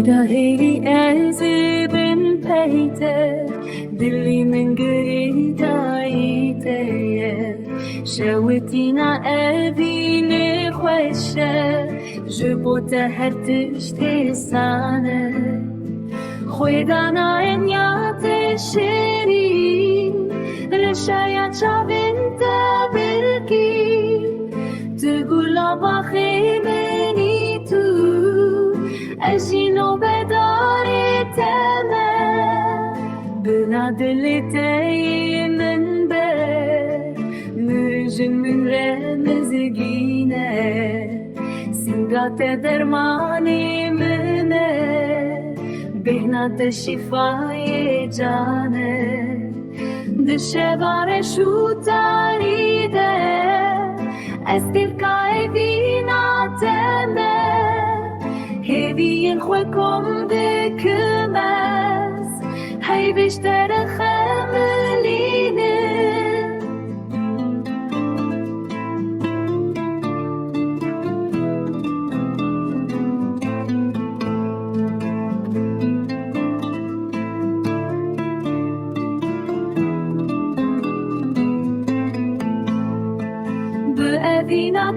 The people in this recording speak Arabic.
وداهي أزبن بيته دلي من قريد عيته شاوتينا أبي نخوشه جبوته هرتش تسانه خويدانا إنيات الشرين رشايا شابن تبركي تقول باخي مني تو أجينو بداري تما بنادلتي من بر نرجن من رمز جينا سنقات درماني منه بهنا الشفاء جانه دشوار شو تاريده استركاي بينا تمه هبين خوكم بكمس هاي بشتر خملينه بأذينا